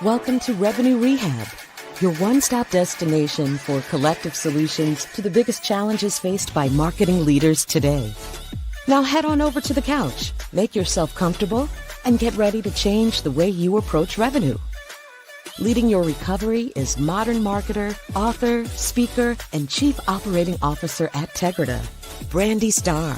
Welcome to Revenue Rehab, your one-stop destination for collective solutions to the biggest challenges faced by marketing leaders today. Now head on over to the couch, make yourself comfortable, and get ready to change the way you approach revenue. Leading your recovery is modern marketer, author, speaker, and chief operating officer at Tegrita, Brandi Starr.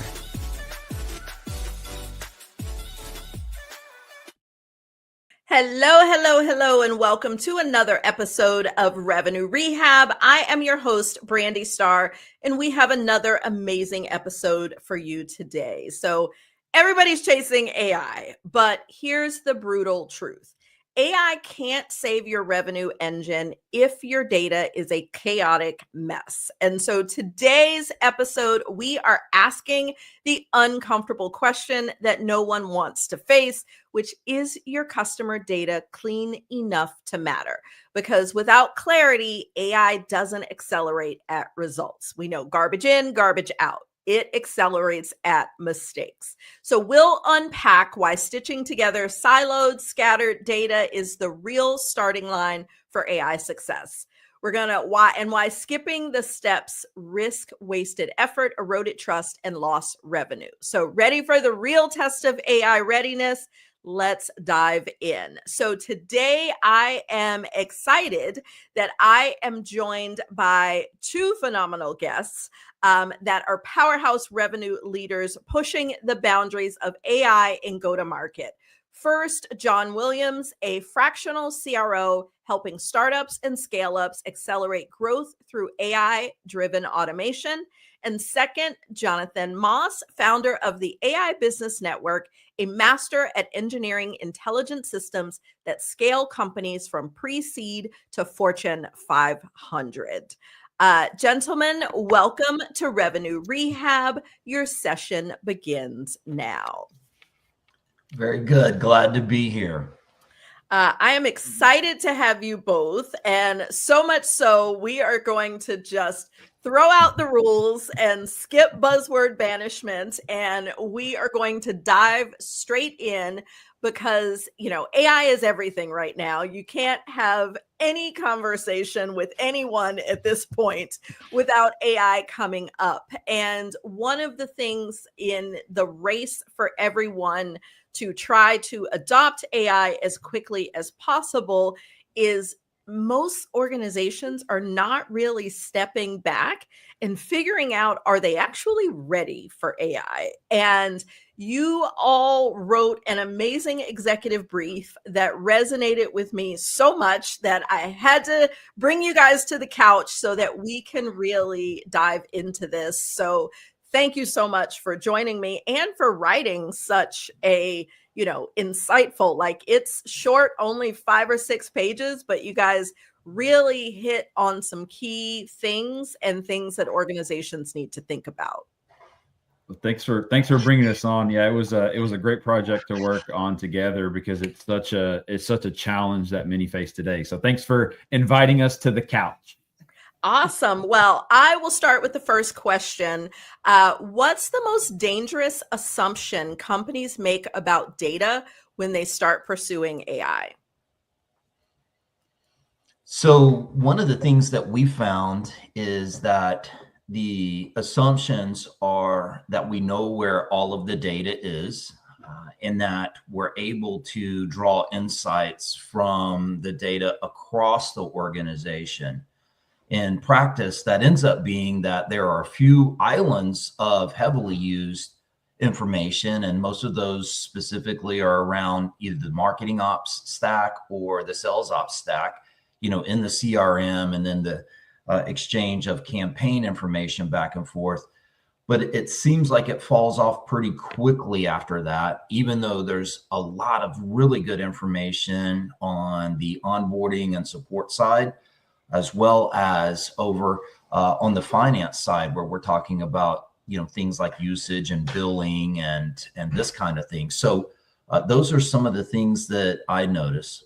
Hello, and welcome to another episode of Revenue Rehab. I am your host, Brandi Starr, and we have another amazing episode for you today. So everybody's chasing AI, but here's the brutal truth. AI can't save your revenue engine if your data is a chaotic mess. And so today's episode, we are asking the uncomfortable question that no one wants to face, which is your customer data clean enough to matter? Because without clarity, AI doesn't accelerate at results. We know garbage in, garbage out. It accelerates at mistakes. So we'll unpack why stitching together siloed, scattered data is the real starting line for AI success. We're why skipping the steps risk wasted effort, eroded trust, and lost revenue. So ready for the real test of AI readiness? Let's dive in. So today I am excited that I am joined by two phenomenal guests that are powerhouse revenue leaders pushing the boundaries of AI in go-to-market. First, John Williams, a fractional CRO helping startups and scale-ups accelerate growth through AI-driven automation. And second, Jonathan Moss, founder of the AI Business Network, a master at engineering intelligent systems that scale companies from pre-seed to Fortune 500. Gentlemen, welcome to Revenue Rehab. Your session begins now. Very good. Glad to be here. I am excited to have you both, and so much so we are going to just throw out the rules and skip buzzword banishment, and we are going to dive straight in because, AI is everything right now. You can't have any conversation with anyone at this point without AI coming up. And one of the things in the race for everyone to try to adopt AI as quickly as possible is most organizations are not really stepping back and figuring out, are they actually ready for AI? And you all wrote an amazing executive brief that resonated with me so much that I had to bring you guys to the couch so that we can really dive into this. So thank you so much for joining me and for writing such a, insightful, like it's short, only 5 or 6 pages, but you guys really hit on some key things and things that organizations need to think about. Well, thanks for bringing us on. Yeah, it was a great project to work on together because it's such a challenge that many face today. So thanks for inviting us to the couch. Awesome. Well, I will start with the first question. What's the most dangerous assumption companies make about data when they start pursuing AI? So one of the things that we found is that the assumptions are that we know where all of the data is, and that we're able to draw insights from the data across the organization. In practice, that ends up being that there are a few islands of heavily used information, and most of those specifically are around either the marketing ops stack or the sales ops stack, in the CRM, and then the exchange of campaign information back and forth. But it seems like it falls off pretty quickly after that, even though there's a lot of really good information on the onboarding and support side, as well as over on the finance side, where we're talking about, things like usage and billing and this kind of thing. So those are some of the things that I notice.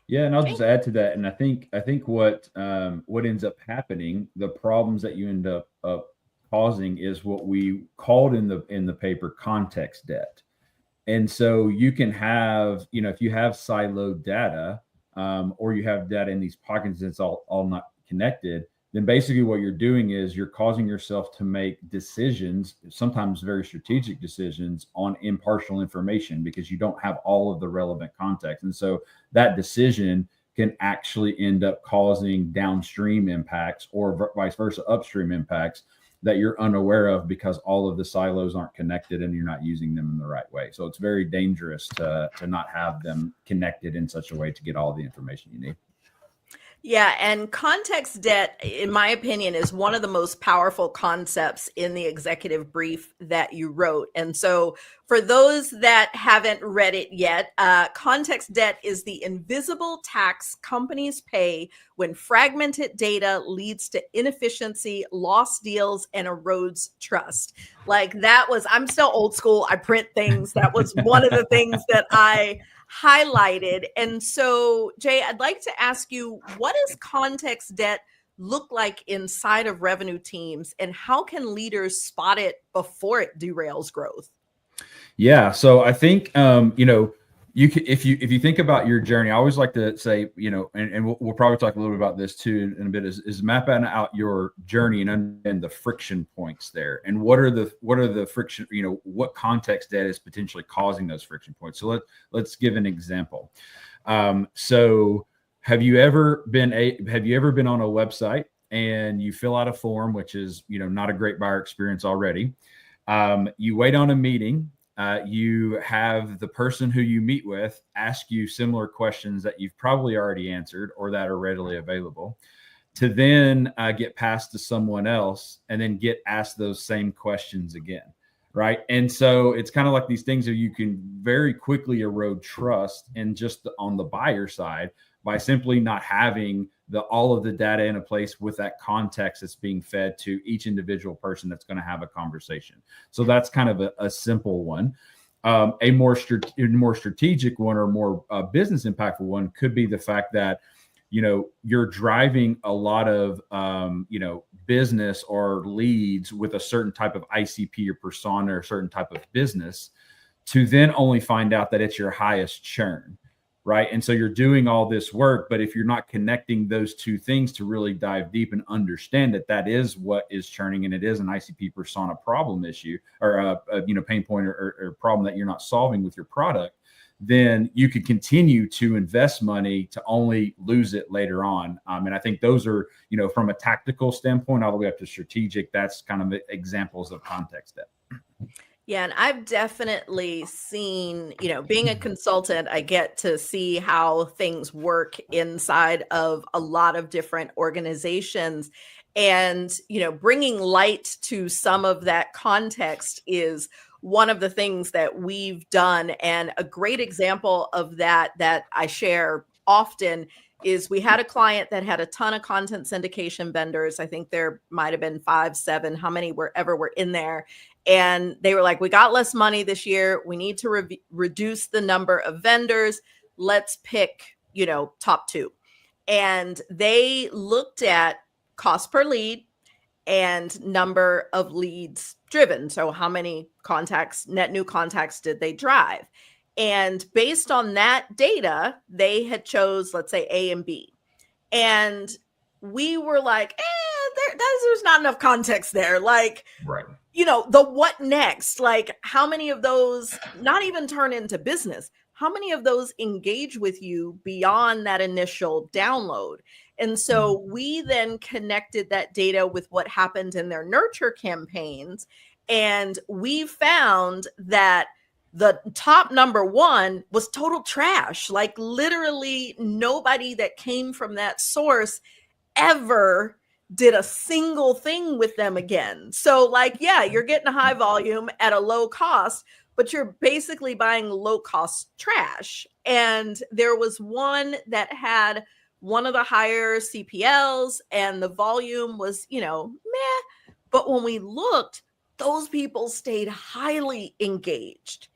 Yeah, and I'll just add to that. And I think what ends up happening, the problems that you end up causing is what we called in the paper context debt. And so you can have, if you have siloed data, or you have data in these pockets that's all not connected, then basically what you're doing is you're causing yourself to make decisions, sometimes very strategic decisions, on impartial information because you don't have all of the relevant context. And so that decision can actually end up causing downstream impacts, or vice versa, upstream impacts that you're unaware of because all of the silos aren't connected and you're not using them in the right way. So it's very dangerous to not have them connected in such a way to get all the information you need. Yeah, and context debt, in my opinion, is one of the most powerful concepts in the executive brief that you wrote. And so for those that haven't read it yet, context debt is the invisible tax companies pay when fragmented data leads to inefficiency, lost deals, and erodes trust. Like that was, I'm still old school. I print things. That was one of the things that I highlighted. And so, Jay, I'd like to ask you, what does context debt look like inside of revenue teams, and how can leaders spot it before it derails growth? Yeah, so I think you can, if you think about your journey, I always like to say, and we'll probably talk a little bit about this too in a bit, is mapping out your journey and the friction points there, and what are the friction, what context that is potentially causing those friction points. So let's give an example. So have you ever been on a website and you fill out a form, which is not a great buyer experience already? You wait on a meeting. You have the person who you meet with ask you similar questions that you've probably already answered or that are readily available, to then get passed to someone else and then get asked those same questions again, right? And so it's kind of like these things that you can very quickly erode trust, and just on the buyer side, by simply not having all of the data in a place with that context that's being fed to each individual person that's going to have a conversation. So that's kind of a simple one. A more strategic one, or more business impactful one, could be the fact that you're driving a lot of business or leads with a certain type of ICP or persona or certain type of business, to then only find out that it's your highest churn. Right. And so you're doing all this work, but if you're not connecting those two things to really dive deep and understand that is what is churning, and it is an ICP persona problem issue, or a pain point or problem that you're not solving with your product, then you could continue to invest money to only lose it later on. And I think those are, from a tactical standpoint all the way up to strategic, that's kind of examples of context debt. Yeah, and I've definitely seen, being a consultant, I get to see how things work inside of a lot of different organizations. And, bringing light to some of that context is one of the things that we've done. And a great example of that I share often is, we had a client that had a ton of content syndication vendors. I think there might have been 5, 7, how many were in there. And they were like, we got less money this year. We need to reduce the number of vendors. Let's pick, top 2. And they looked at cost per lead and number of leads driven. So how many net new contacts did they drive? And based on that data, they had chose, let's say, A and B. And we were like, there's not enough context there. Like, right. The what next? Like, how many of those not even turn into business? How many of those engage with you beyond that initial download? And so we then connected that data with what happened in their nurture campaigns. And we found that the top number 1 was total trash. Like, literally nobody that came from that source ever did a single thing with them again. So, like, yeah, you're getting a high volume at a low cost, but you're basically buying low cost trash. And there was one that had one of the higher CPLs and the volume was, meh. But when we looked, those people stayed highly engaged.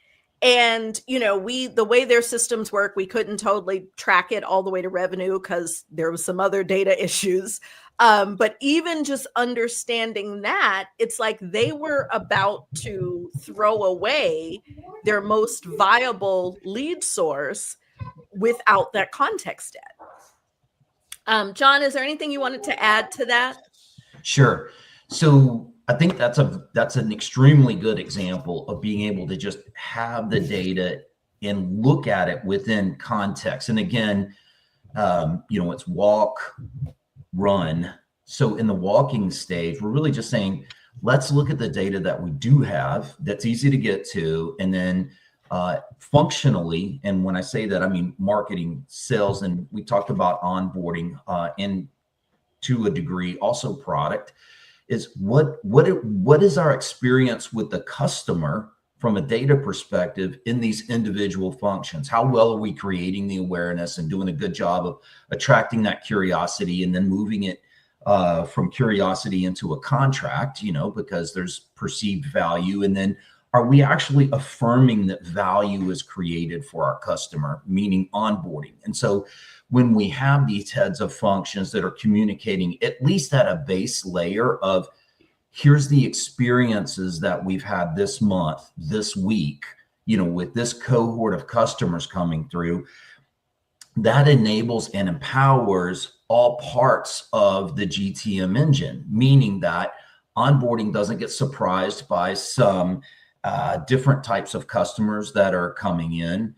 And, the way their systems work, we couldn't totally track it all the way to revenue because there was some other data issues. But even just understanding that, it's like they were about to throw away their most viable lead source without that context yet. John, is there anything you wanted to add to that? Sure. So I think that's an extremely good example of being able to just have the data and look at it within context. And again, it's walk, run. So in the walking stage, we're really just saying, let's look at the data that we do have that's easy to get to, and then functionally, and when I say that, I mean marketing, sales, and we talked about onboarding, and to a degree also product, is what is our experience with the customer from a data perspective in these individual functions? How well are we creating the awareness and doing a good job of attracting that curiosity and then moving it from curiosity into a contract, because there's perceived value. And then are we actually affirming that value is created for our customer, meaning onboarding? And so when we have these heads of functions that are communicating at least at a base layer of, here's the experiences that we've had this month, this week, with this cohort of customers coming through, that enables and empowers all parts of the GTM engine, meaning that onboarding doesn't get surprised by some different types of customers that are coming in.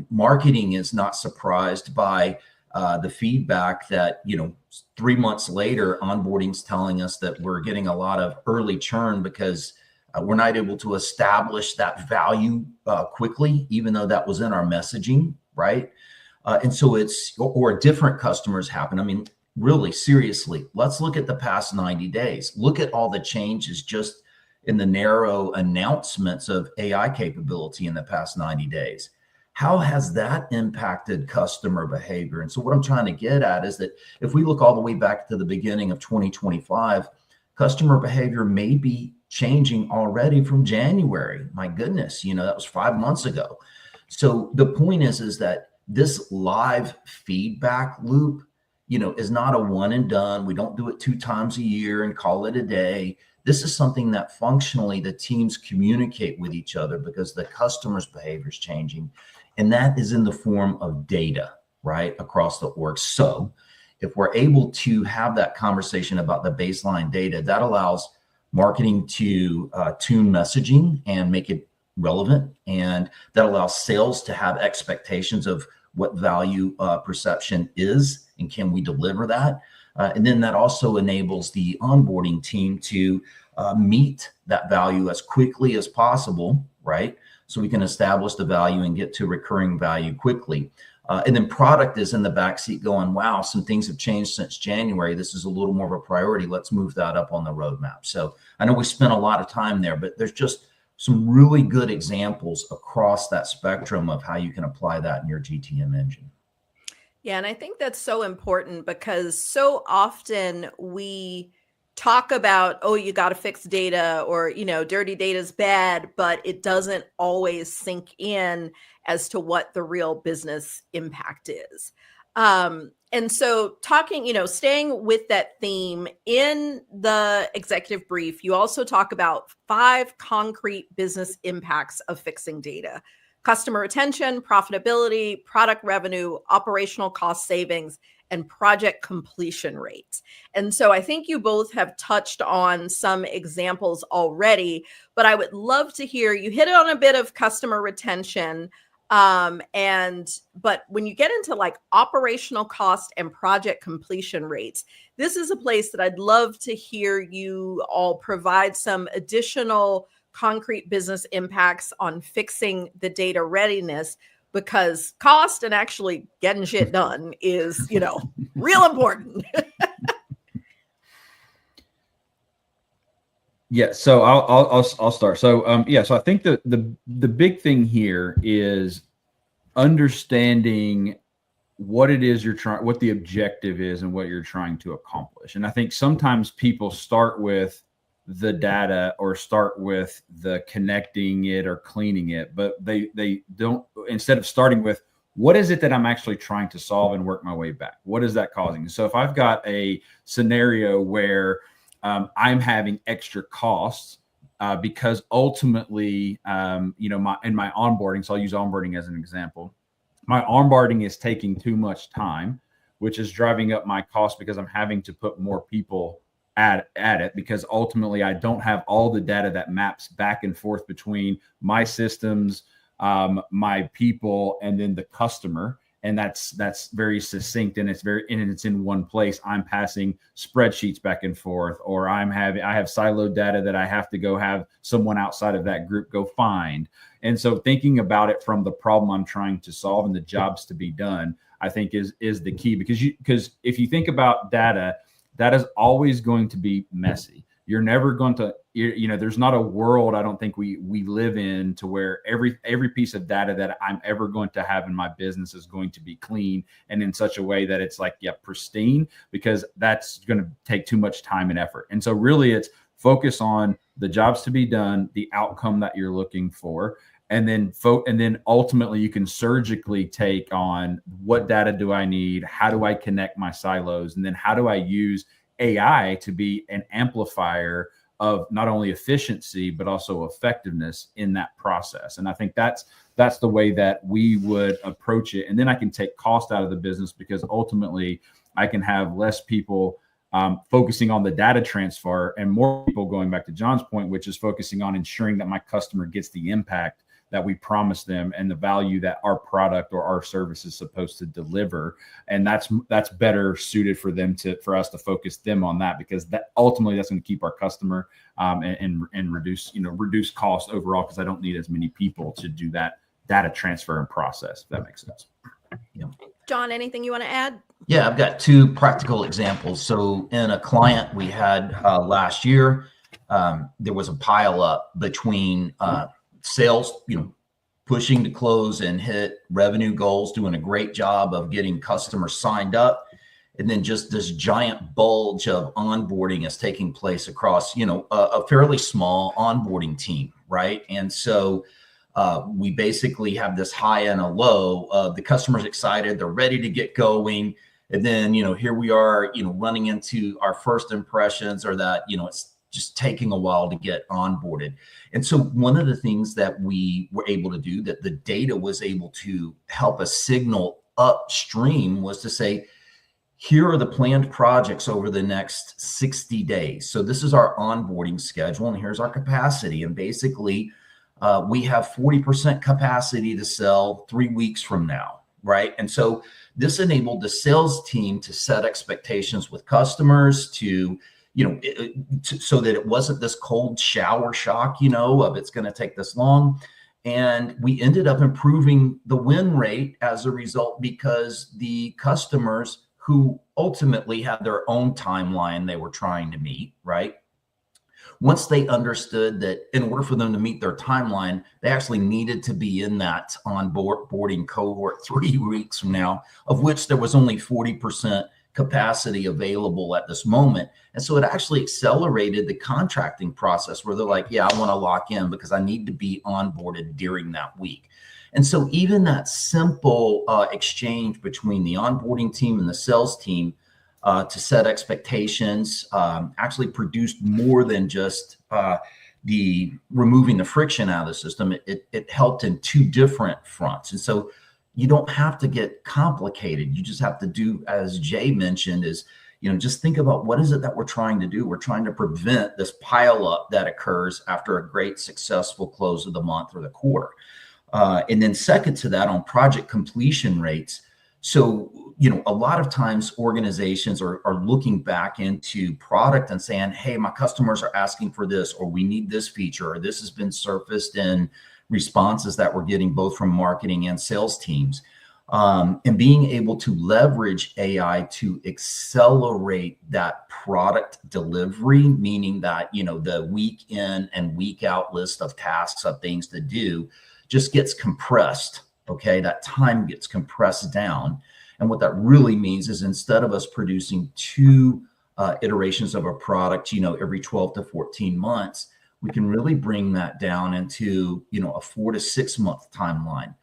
Marketing is not surprised by the feedback that, 3 months later, onboarding's telling us that we're getting a lot of early churn because we're not able to establish that value quickly, even though that was in our messaging, right? And so or different customers happen. I mean, really, seriously, let's look at the past 90 days. Look at all the changes just in the narrow announcements of AI capability in the past 90 days. How has that impacted customer behavior? And so what I'm trying to get at is that if we look all the way back to the beginning of 2025, customer behavior may be changing already from January. My goodness, that was 5 months ago. So the point is that this live feedback loop, is not a one and done. We don't do it 2 times a year and call it a day. This is something that functionally the teams communicate with each other because the customer's behavior is changing. And that is in the form of data, right, across the org. So if we're able to have that conversation about the baseline data, that allows marketing to tune messaging and make it relevant. And that allows sales to have expectations of what value perception is and can we deliver that. And then that also enables the onboarding team to meet that value as quickly as possible, right? So we can establish the value and get to recurring value quickly. And then product is in the backseat going, wow, some things have changed since January. This is a little more of a priority. Let's move that up on the roadmap. So I know we spent a lot of time there, but there's just some really good examples across that spectrum of how you can apply that in your GTM engine. Yeah, and I think that's so important because so often we talk about, oh, you got to fix data, or, dirty data is bad, but it doesn't always sink in as to what the real business impact is. And so staying with that theme in the executive brief, you also talk about 5 concrete business impacts of fixing data: customer retention, profitability, product revenue, operational cost savings, and project completion rates. And so I think you both have touched on some examples already, but I would love to hear, you hit on a bit of customer retention. But when you get into like operational cost and project completion rates, this is a place that I'd love to hear you all provide some additional concrete business impacts on fixing the data readiness, because cost and actually getting shit done is, real important. Yeah, so I'll start. So so I think the big thing here is understanding what it is what the objective is and what you're trying to accomplish. And I think sometimes people start with the data or start with the connecting it or cleaning it, but they don't, instead of starting with what is it that I'm actually trying to solve and work my way back. What is that causing? So if I've got a scenario where I'm having extra costs because ultimately, in my onboarding, so I'll use onboarding as an example. My onboarding is taking too much time, which is driving up my cost because I'm having to put more people at it, because ultimately I don't have all the data that maps back and forth between my systems, my people, and then the customer. And that's very succinct, and it's in one place. I'm passing spreadsheets back and forth, or I have siloed data that I have to go have someone outside of that group go find. And so thinking about it from the problem I'm trying to solve and the jobs to be done, I think is the key, because if you think about data, that is always going to be messy. You're never going to, there's not a world I don't think we live in to where every piece of data that I'm ever going to have in my business is going to be clean and in such a way that it's like, pristine, because that's going to take too much time and effort. And so really it's focus on the jobs to be done, the outcome that you're looking for, and then ultimately you can surgically take on what data do I need? How do I connect my silos? And then how do I use AI to be an amplifier of not only efficiency, but also effectiveness in that process? And I think that's the way that we would approach it. And then I can take cost out of the business, because ultimately I can have less people focusing on the data transfer and more people, going back to John's point, which is focusing on ensuring that my customer gets the impact that we promise them and the value that our product or our service is supposed to deliver. And that's better suited for us to focus them on that, because that ultimately that's going to keep our customer and reduce cost overall, because I don't need as many people to do that data transfer and process, if that makes sense. Yeah. John, anything you want to add? Yeah, I've got two practical examples. So in a client we had last year, there was a pile up between sales, pushing to close and hit revenue goals, doing a great job of getting customers signed up. And then just this giant bulge of onboarding is taking place across, a fairly small onboarding team, right? And so we basically have this high and a low of the customer's excited, they're ready to get going. And then, here we are, running into our first impressions, or that, it's just taking a while to get onboarded. And so one of the things that we were able to do, that the data was able to help us signal upstream, was to say, here are the planned projects over the next 60 days. So this is our onboarding schedule, and here's our capacity. And basically, we have 40% capacity to sell 3 weeks from now, right? And so this enabled the sales team to set expectations with customers, to so that it wasn't this cold shower shock, of it's going to take this long. And we ended up improving the win rate as a result, because the customers who ultimately had their own timeline they were trying to meet, right? Once they understood that in order for them to meet their timeline, they actually needed to be in that onboarding cohort 3 weeks from now, of which there was only 40% capacity available at this moment. And so it actually accelerated the contracting process, where they're like, yeah, I want to lock in because I need to be onboarded during that week. And so even that simple exchange between the onboarding team and the sales team to set expectations actually produced more than just the removing the friction out of the system. It helped in two different fronts. And so you don't have to get complicated. You just have to do, as Jay mentioned, is, just think about what is it that we're trying to do. We're trying to prevent this pile up that occurs after a great successful close of the month or the quarter. And then second to that, on project completion rates. So, a lot of times organizations are looking back into product and saying, hey, my customers are asking for this, or we need this feature, or this has been surfaced in responses that we're getting both from marketing and sales teams. And being able to leverage AI to accelerate that product delivery, meaning that, the week in and week out list of tasks, of things to do, just gets compressed. Okay, that time gets compressed down. And what that really means is, instead of us producing 2 iterations of a product, every 12 to 14 months, we can really bring that down into, a 4 to 6 month timeline.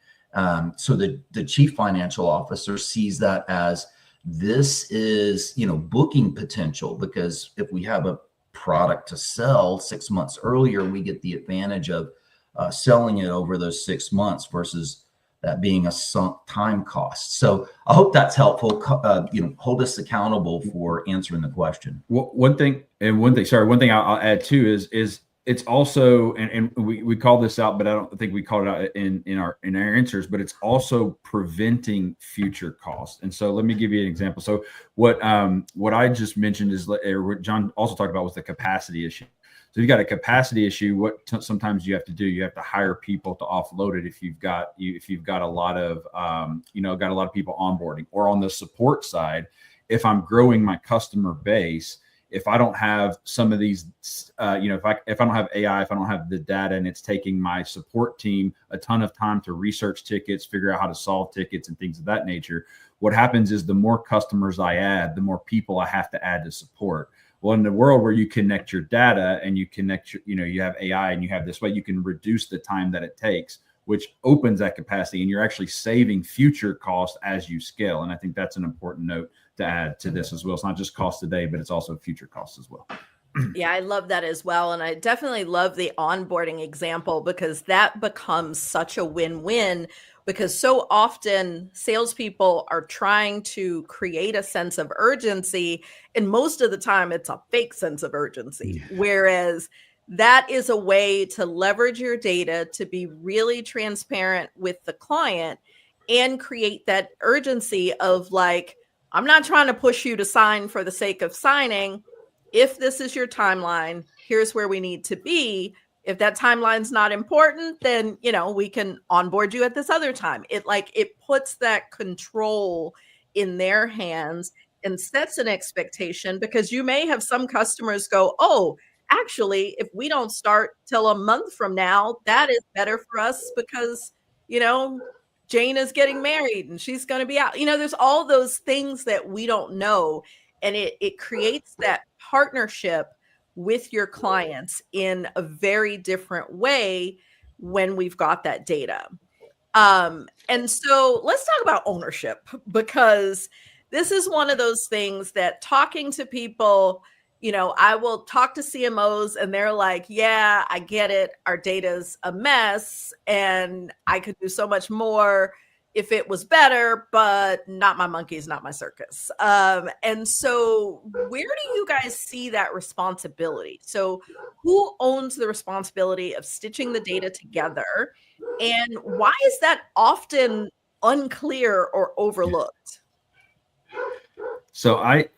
So the chief financial officer sees that as, this is, booking potential, because if we have a product to sell 6 months earlier, we get the advantage of selling it over those 6 months versus that being a sunk time cost. So I hope that's helpful. Hold us accountable for answering the question. One thing I'll add too is it's also, and we call this out, but I don't think we called it out in our answers, but it's also preventing future costs. And so let me give you an example. So what I just mentioned is, or what John also talked about, was the capacity issue. So you've got a capacity issue. What sometimes you have to do, you have to hire people to offload it if you've got a lot of got a lot of people onboarding. Or on the support side, if I'm growing my customer base, if I don't have some of these, if I don't have AI, if I don't have the data, and it's taking my support team a ton of time to research tickets, figure out how to solve tickets and things of that nature, what happens is the more customers I add, the more people I have to add to support. Well, in the world where you connect your data and you connect you have AI and you have this way, you can reduce the time that it takes, which opens that capacity, and you're actually saving future costs as you scale. And I think that's an important note to add to this as well. It's not just cost today, but it's also future costs as well. Yeah, I love that as well. And I definitely love the onboarding example, because that becomes such a win-win, because so often salespeople are trying to create a sense of urgency, and most of the time it's a fake sense of urgency. Yeah. Whereas that is a way to leverage your data to be really transparent with the client and create that urgency of, like, I'm not trying to push you to sign for the sake of signing. If this is your timeline, here's where we need to be. If that timeline's not important, then, we can onboard you at this other time. It puts that control in their hands and sets an expectation, because you may have some customers go, oh, actually, if we don't start till a month from now, that is better for us because, Jane is getting married and she's going to be out. There's all those things that we don't know. And it creates that partnership with your clients in a very different way when we've got that data. And so let's talk about ownership, because this is one of those things that, talking to people, I will talk to CMOs and they're like, yeah, I get it. Our data's a mess and I could do so much more if it was better, but not my monkeys, not my circus. And so where do you guys see that responsibility? So who owns the responsibility of stitching the data together? And why is that often unclear or overlooked? So I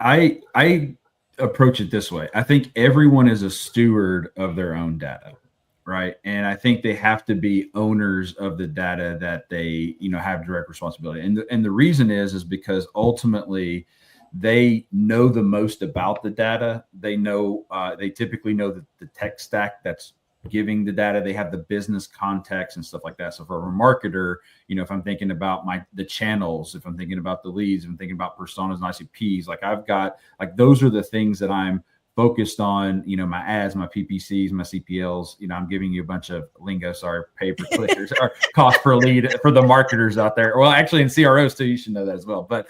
approach it this way. I think everyone is a steward of their own data, right? And I think they have to be owners of the data that they, have direct responsibility. And the reason is because ultimately they know the most about the data. They know, they typically know the tech stack that's giving the data. They have the business context and stuff like that. So for a marketer, if I'm thinking about the channels, if I'm thinking about the leads, if I'm thinking about personas and ICPs, I've got, those are the things that I'm focused on, my ads, my PPCs, my CPLs. I'm giving you a bunch of lingo, sorry, pay-per-clickers or cost per lead for the marketers out there. Well, actually in CROs too, you should know that as well. But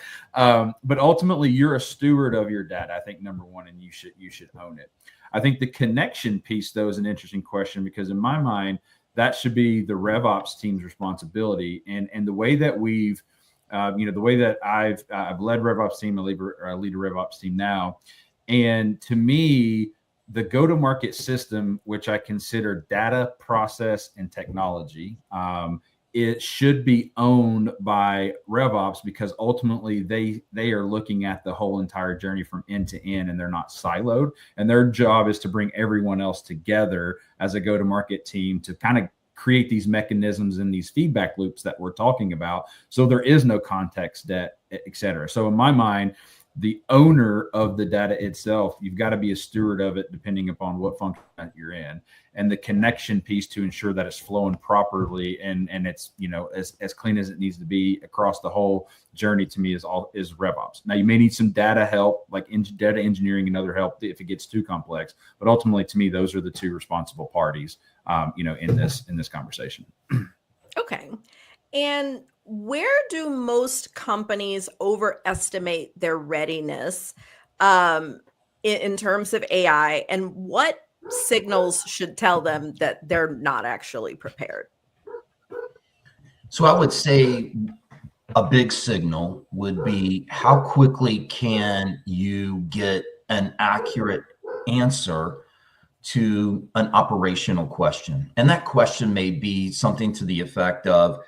ultimately you're a steward of your data, I think, number one, and you should own it. I think the connection piece, though, is an interesting question, because in my mind, that should be the RevOps team's responsibility. And the way that we've, the way that I've led RevOps team, I lead a RevOps team now. And to me, the go-to-market system, which I consider data, process, and technology, it should be owned by RevOps, because ultimately they are looking at the whole entire journey from end to end, and they're not siloed. And their job is to bring everyone else together as a go-to-market team to kind of create these mechanisms and these feedback loops that we're talking about. So there is no context debt, et cetera. So in my mind, the owner of the data itself, you've got to be a steward of it, depending upon what function that you're in, and the connection piece to ensure that it's flowing properly and it's, as clean as it needs to be across the whole journey, to me is RevOps. Now you may need some data help, like data engineering and other help if it gets too complex, but ultimately to me, those are the two responsible parties, in this conversation. Okay. And where do most companies overestimate their readiness? in terms of AI, and what signals should tell them that they're not actually prepared? So I would say a big signal would be how quickly can you get an accurate answer to an operational question. And that question may be something to the effect of,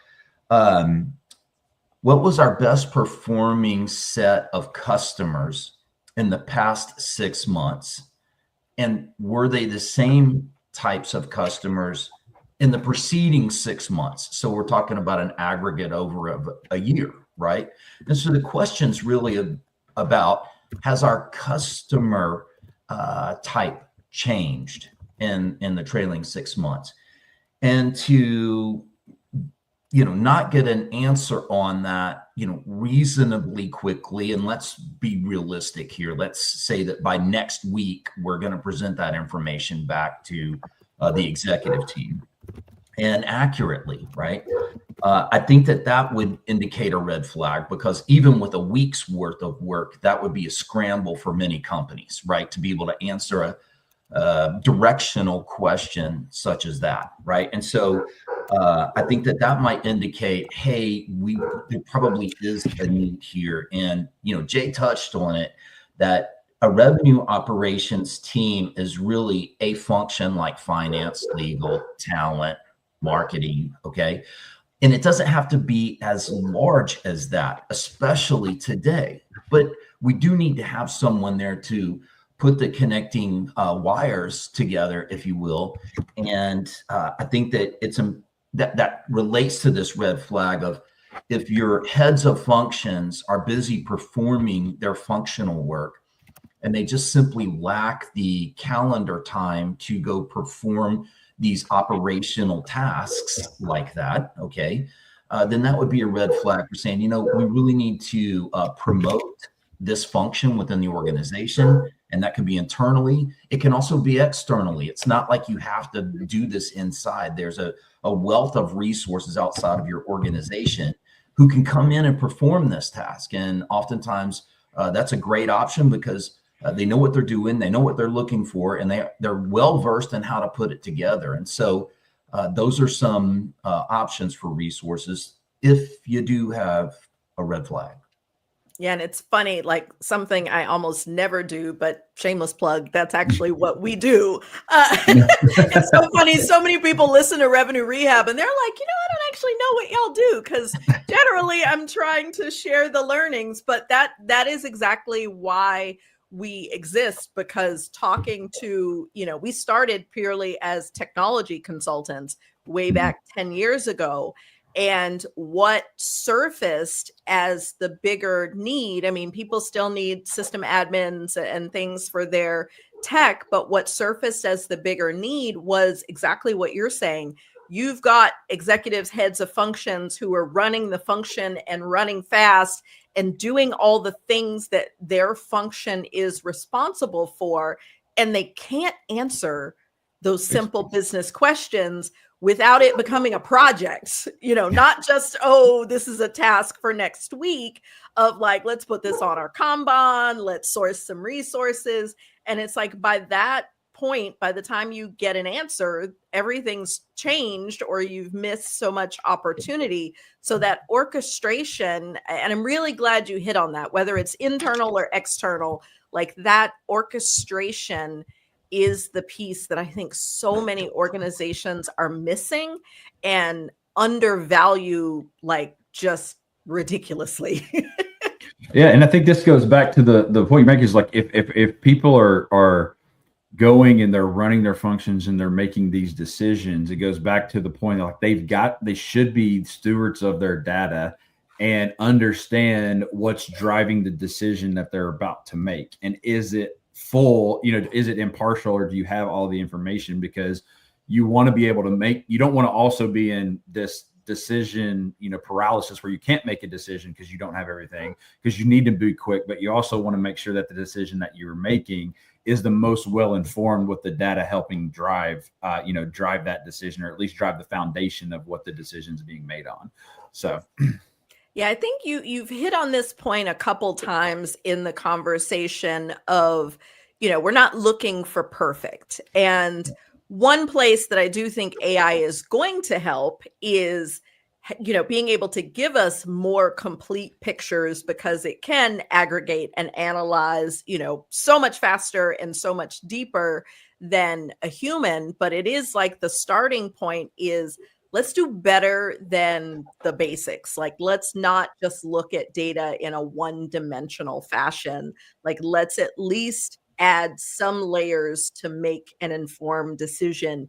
what was our best performing set of customers in the past 6 months? And were they the same types of customers in the preceding 6 months? So we're talking about an aggregate over a year, right? And so the question's really about, has our customer type changed in the trailing 6 months? And to not get an answer on that reasonably quickly, and let's be realistic here, let's say that by next week we're going to present that information back to the executive team, and accurately, right? I think that would indicate a red flag, because even with a week's worth of work, that would be a scramble for many companies, right? To be able to answer a directional question such as that, right? And so I think that might indicate, hey, there probably is a need here. And Jay touched on it, that a revenue operations team is really a function like finance, legal, talent, marketing, okay? And it doesn't have to be as large as that, especially today. But we do need to have someone there to put the connecting wires together, if you will. And I think that that relates to this red flag of, if your heads of functions are busy performing their functional work and they just simply lack the calendar time to go perform these operational tasks like that, okay, then that would be a red flag for saying, we really need to promote this function within the organization. And that can be internally. It can also be externally. It's not like you have to do this inside. There's a wealth of resources outside of your organization who can come in and perform this task. And oftentimes that's a great option, because they know what they're doing, they know what they're looking for, and they're well-versed in how to put it together. And so those are some options for resources if you do have a red flag. Yeah, and it's funny, like something I almost never do, but shameless plug, that's actually what we do. It's so funny. So many people listen to Revenue Rehab and they're like, I don't actually know what y'all do, because generally I'm trying to share the learnings, but that is exactly why we exist, because talking to, we started purely as technology consultants way back 10 years ago. And what surfaced as the bigger need, I mean, people still need system admins and things for their tech, but what surfaced as the bigger need was exactly what you're saying. You've got executives, heads of functions who are running the function and running fast and doing all the things that their function is responsible for, and they can't answer those simple business questions without it becoming a project, not just, oh, this is a task for next week of like, let's put this on our Kanban, let's source some resources. And it's like, by that point, by the time you get an answer, everything's changed, or you've missed so much opportunity. So that orchestration, and I'm really glad you hit on that, whether it's internal or external, like that orchestration is the piece that I think so many organizations are missing and undervalue, like just ridiculously. Yeah, and I think this goes back to the point you make, is like, if people are going and they're running their functions and they're making these decisions, it goes back to the point, like they should be stewards of their data and understand what's driving the decision that they're about to make. And is it full, is it impartial, or do you have all the information? Because you want to be able to you don't want to also be in this decision, paralysis, where you can't make a decision because you don't have everything, because you need to be quick, but you also want to make sure that the decision that you're making is the most well-informed, with the data helping drive that decision, or at least drive the foundation of what the decision's being made on. So yeah, I think you've hit on this point a couple times in the conversation of, we're not looking for perfect. And one place that I do think AI is going to help is, being able to give us more complete pictures, because it can aggregate and analyze, so much faster and so much deeper than a human. But it is like the starting point is, let's do better than the basics. Like, let's not just look at data in a one-dimensional fashion. Like, let's at least add some layers to make an informed decision,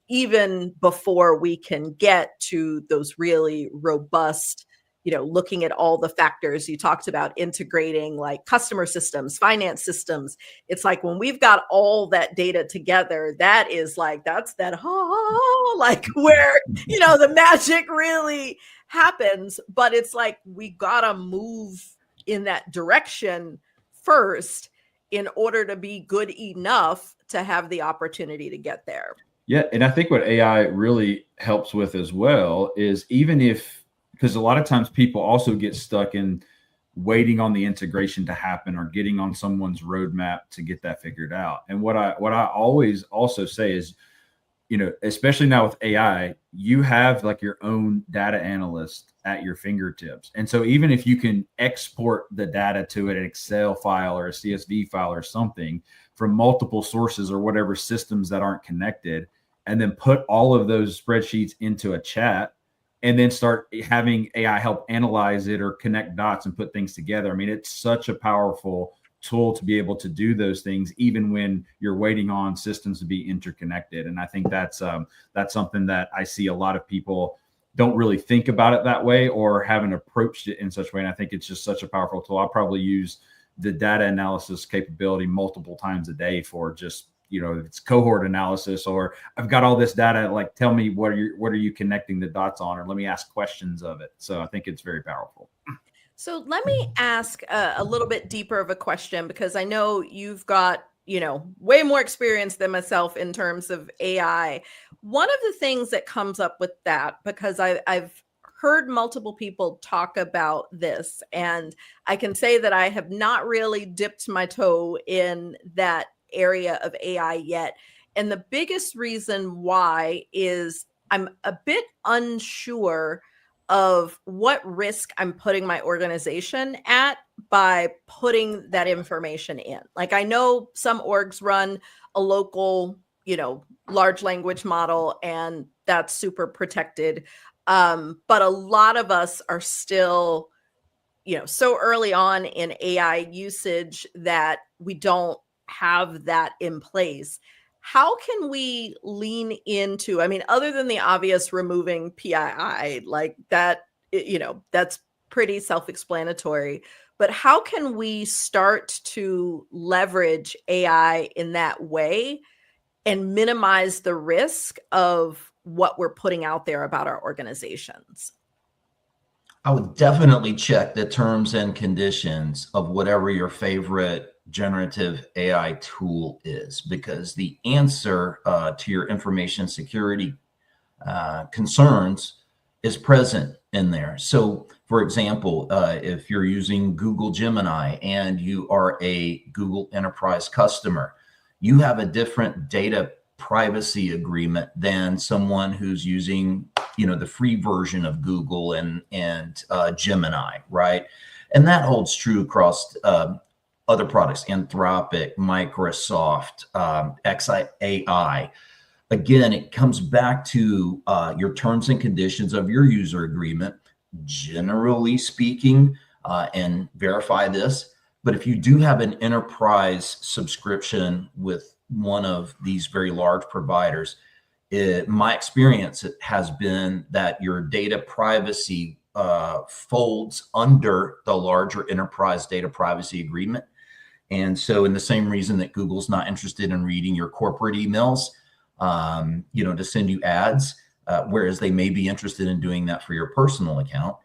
even before we can get to those really robust, looking at all the factors you talked about, integrating like customer systems, finance systems. It's like when we've got all that data together, that's that like where, the magic really happens. But it's like, we gotta move in that direction first in order to be good enough to have the opportunity to get there. Yeah. And I think what AI really helps with as well is, because a lot of times people also get stuck in waiting on the integration to happen or getting on someone's roadmap to get that figured out. And what I always also say is, especially now with AI, you have like your own data analyst at your fingertips. And so even if you can export the data to an Excel file or a CSV file or something from multiple sources or whatever systems that aren't connected, and then put all of those spreadsheets into a chat, and then start having AI help analyze it or connect dots and put things together. I mean, it's such a powerful tool to be able to do those things, even when you're waiting on systems to be interconnected. And I think that's something that I see a lot of people don't really think about it that way, or haven't approached it in such a way. And I think it's just such a powerful tool. I probably use the data analysis capability multiple times a day for just, if it's cohort analysis, or I've got all this data, like, tell me what are you connecting the dots on, or let me ask questions of it. So I think it's very powerful. So let me ask a little bit deeper of a question, because I know you've got, way more experience than myself in terms of AI. One of the things that comes up with that, because I've heard multiple people talk about this, and I can say that I have not really dipped my toe in that area of AI yet. And the biggest reason why is I'm a bit unsure of what risk I'm putting my organization at by putting that information in. Like, I know some orgs run a local, large language model, and that's super protected. But a lot of us are still, so early on in AI usage that we don't have that in place. How can we lean into, other than the obvious removing PII, like that, that's pretty self-explanatory, but how can we start to leverage AI in that way and minimize the risk of what we're putting out there about our organizations? I would definitely check the terms and conditions of whatever your favorite generative AI tool is, because the answer to your information security concerns is present in there. So, for example, if you're using Google Gemini and you are a Google Enterprise customer, you have a different data privacy agreement than someone who's using, the free version of Google and Gemini, right? And that holds true across other products, Anthropic, Microsoft, XAI. Again, it comes back to your terms and conditions of your user agreement, generally speaking, and verify this. But if you do have an enterprise subscription with one of these very large providers, my experience has been that your data privacy folds under the larger enterprise data privacy agreement. And so, in the same reason that Google's not interested in reading your corporate emails, to send you ads, whereas they may be interested in doing that for your personal account,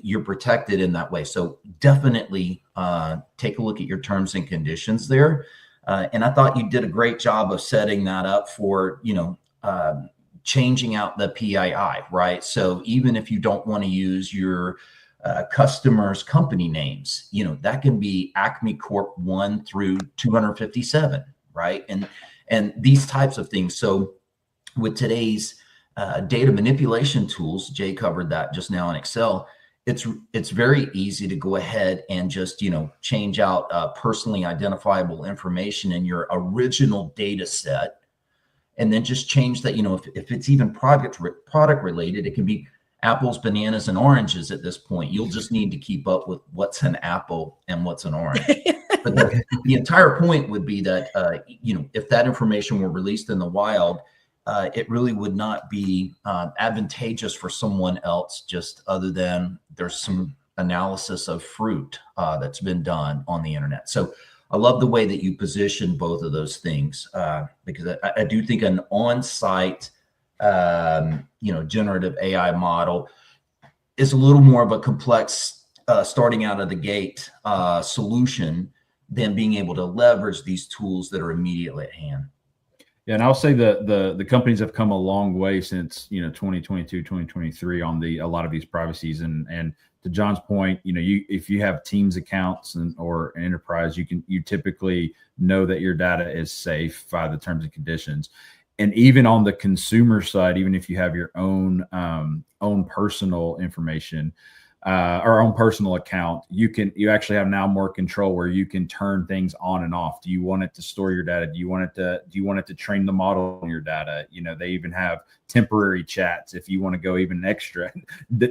you're protected in that way. So definitely take a look at your terms and conditions there. And I thought you did a great job of setting that up for, changing out the PII, right? So even if you don't want to use your customers' company names. That can be Acme Corp 1 through 257, right? And these types of things. So with today's data manipulation tools, Jay covered that just now in Excel, it's very easy to go ahead and just change out personally identifiable information in your original data set, and then just change that. If it's even product related, it can be apples, bananas, and oranges at this point. You'll just need to keep up with what's an apple and what's an orange. But the entire point would be that if that information were released in the wild, it really would not be advantageous for someone else, just other than there's some analysis of fruit that's been done on the internet. So I love the way that you position both of those things, because I do think an on-site generative AI model is a little more of a complex starting out of the gate solution than being able to leverage these tools that are immediately at hand. Yeah, and I'll say the companies have come a long way since 2022, 2023 on a lot of these privacies, and to John's point, if you have Teams accounts or an enterprise, you typically know that your data is safe by the terms and conditions. And even on the consumer side, even if you have your own personal information or own personal account, you actually have now more control where you can turn things on and off. Do you want it to store your data? Do you want it to train the model on your data? They even have temporary chats if you want to go even extra.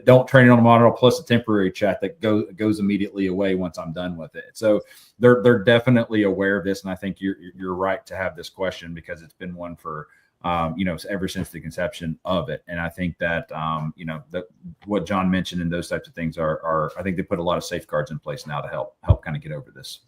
Don't train it on a model plus a temporary chat that goes immediately away once I'm done with it. So they're definitely aware of this, and I think you're right to have this question, because it's been one for ever since the conception of it. And I think that that what John mentioned and those types of things are I think they put a lot of safeguards in place now to help kind of get over this.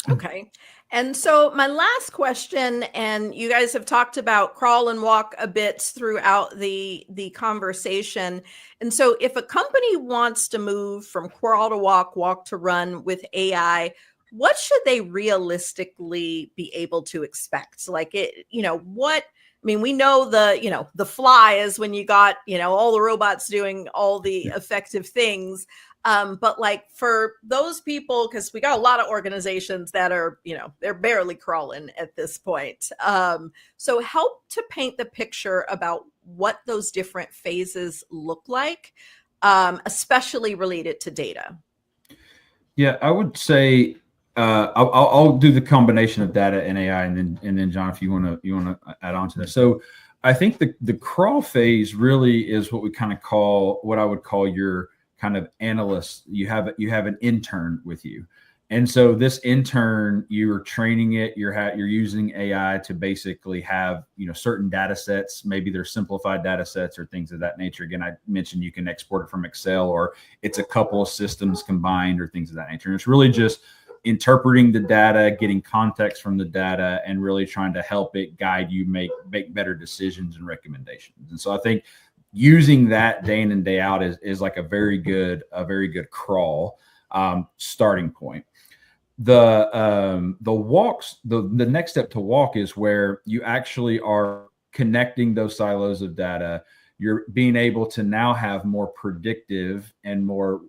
Okay. And so my last question, and you guys have talked about crawl and walk a bit throughout the conversation. And so if a company wants to move from crawl to walk to run with AI, what should they realistically be able to expect? Like we know the fly is when you got, all the robots doing all the effective things. But like for those people, because we got a lot of organizations that are, they're barely crawling at this point. So help to paint the picture about what those different phases look like, especially related to data. Yeah, I would say I'll do the combination of data and AI, and then John, if you want to add on to that. So I think the crawl phase really is what I would call your kind of analyst. You have an intern with you, and so this intern, you're training it. You're using AI to basically have certain data sets. Maybe they're simplified data sets or things of that nature. Again, I mentioned you can export it from Excel, or it's a couple of systems combined, or things of that nature. And it's really just interpreting the data, getting context from the data, and really trying to help it guide you make better decisions and recommendations. And so I think using that day in and day out is like a very good crawl starting point. The walks, the next step to walk is where you actually are connecting those silos of data. You're being able to now have more predictive and more,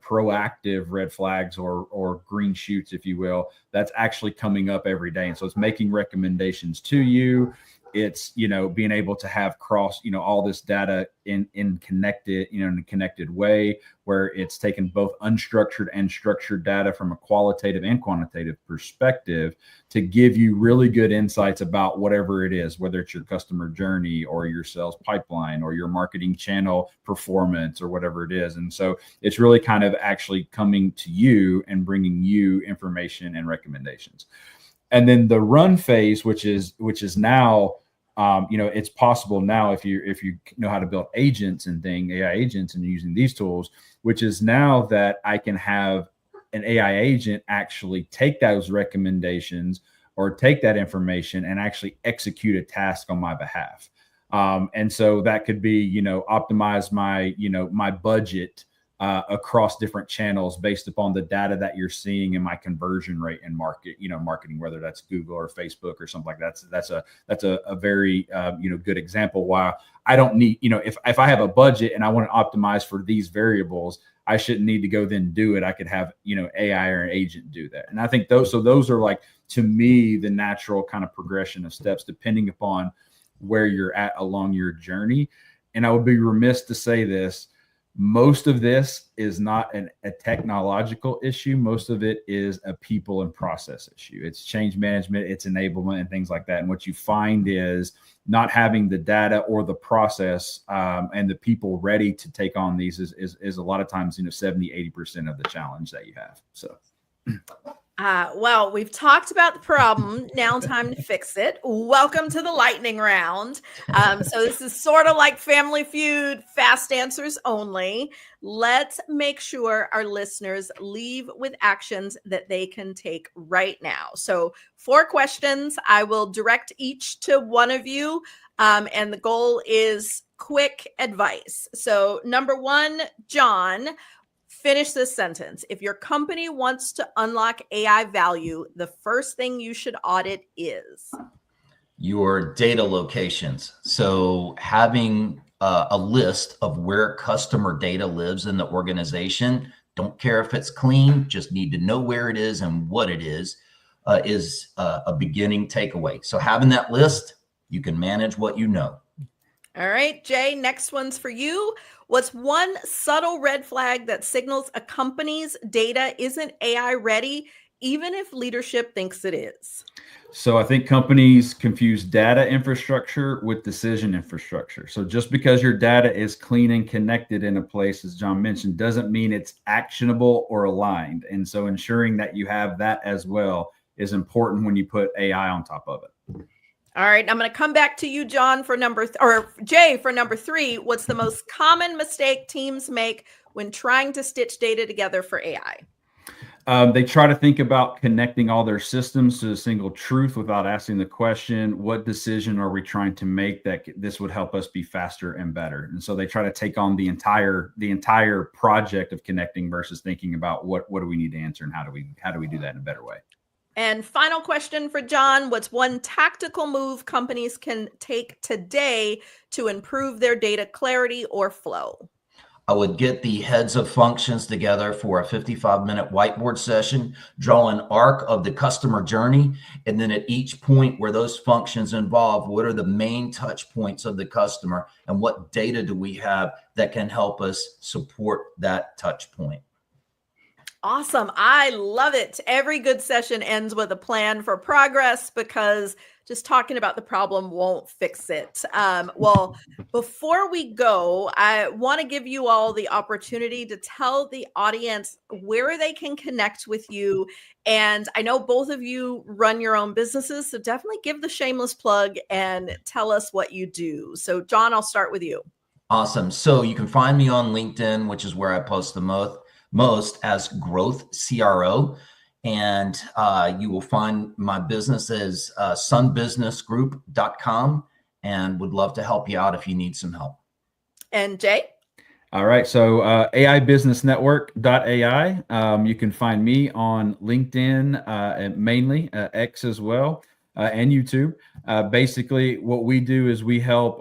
proactive red flags or green shoots, if you will, that's actually coming up every day. And so it's making recommendations to you. It's, being able to have all this data in a connected way, where it's taken both unstructured and structured data from a qualitative and quantitative perspective to give you really good insights about whatever it is, whether it's your customer journey or your sales pipeline or your marketing channel performance or whatever it is. And so it's really kind of actually coming to you and bringing you information and recommendations. And then the run phase, which is now, it's possible now if you know how to build agents and AI agents and using these tools, which is now that I can have an AI agent actually take those recommendations or take that information and actually execute a task on my behalf. And so that could be, optimize my, my budget across different channels based upon the data that you're seeing in my conversion rate in marketing, whether that's Google or Facebook or something like that. That's a very good example why I don't need, if I have a budget and I want to optimize for these variables, I shouldn't need to go then do it. I could have, AI or an agent do that. And I think those are like, to me, the natural kind of progression of steps, depending upon where you're at along your journey. And I would be remiss to say this, most of this is not a technological issue. Most of it is a people and process issue. It's change management, it's enablement and things like that. And what you find is not having the data or the process and the people ready to take on these is a lot of times, 70-80% of the challenge that you have. So. Well, we've talked about the problem. Now time to fix it. Welcome to the lightning round. So this is sort of like Family Feud, fast answers only. Let's make sure our listeners leave with actions that they can take right now. So 4 questions. I will direct each to one of you. And the goal is quick advice. So number 1, John, finish this sentence. If your company wants to unlock AI value, the first thing you should audit is your data locations. So having a list of where customer data lives in the organization, don't care if it's clean, just need to know where it is and what it is a beginning takeaway. So having that list, you can manage what you know. All right, Jay, next one's for you. What's one subtle red flag that signals a company's data isn't AI ready, even if leadership thinks it is? So I think companies confuse data infrastructure with decision infrastructure. So just because your data is clean and connected in a place, as John mentioned, doesn't mean it's actionable or aligned. And so ensuring that you have that as well is important when you put AI on top of it. All right, I'm going to come back to you, John, for Jay for number 3. What's the most common mistake teams make when trying to stitch data together for AI? They try to think about connecting all their systems to a single truth without asking the question, what decision are we trying to make that this would help us be faster and better? And so they try to take on the entire project of connecting versus thinking about what do we need to answer and how do we do that in a better way? And final question for John, what's one tactical move companies can take today to improve their data clarity or flow? I would get the heads of functions together for a 55-minute whiteboard session, draw an arc of the customer journey, and then at each point where those functions involve, what are the main touch points of the customer and what data do we have that can help us support that touch point? Awesome. I love it. Every good session ends with a plan for progress because just talking about the problem won't fix it. Well, before we go, I want to give you all the opportunity to tell the audience where they can connect with you. And I know both of you run your own businesses, so definitely give the shameless plug and tell us what you do. So John, I'll start with you. Awesome. So you can find me on LinkedIn, which is where I post the most as Growth CRO. And you will find my business as sunbusinessgroup.com and would love to help you out if you need some help. And Jay? All right. So AIbusinessnetwork.ai. You can find me on LinkedIn and mainly X as well. And YouTube. Basically, what we do is we help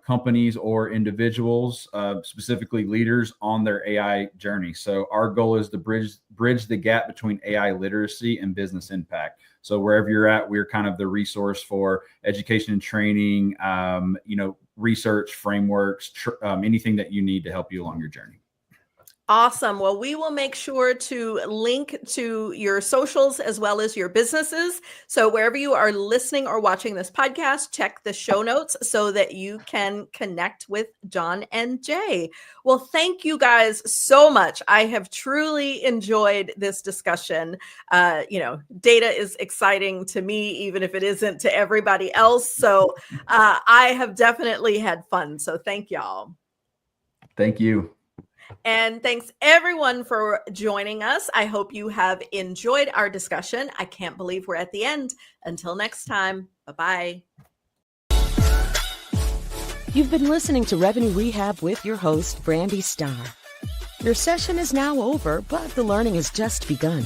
companies or individuals, specifically leaders, on their AI journey. So our goal is to bridge the gap between AI literacy and business impact. So wherever you're at, we're kind of the resource for education and training, research frameworks, anything that you need to help you along your journey. Awesome. Well, we will make sure to link to your socials as well as your businesses. So wherever you are listening or watching this podcast, check the show notes so that you can connect with John and Jay. Well, thank you guys so much. I have truly enjoyed this discussion. Data is exciting to me, even if it isn't to everybody else. So I have definitely had fun. So thank y'all. Thank you. And thanks everyone for joining us. I hope you have enjoyed our discussion. I can't believe we're at the end. Until next time, bye-bye. You've been listening to Revenue Rehab with your host, Brandi Starr. Your session is now over, but the learning has just begun.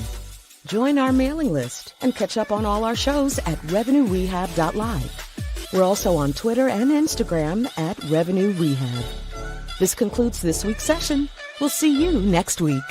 Join our mailing list and catch up on all our shows at revenuerehab.live. We're also on Twitter and Instagram at Revenue Rehab. This concludes this week's session. We'll see you next week.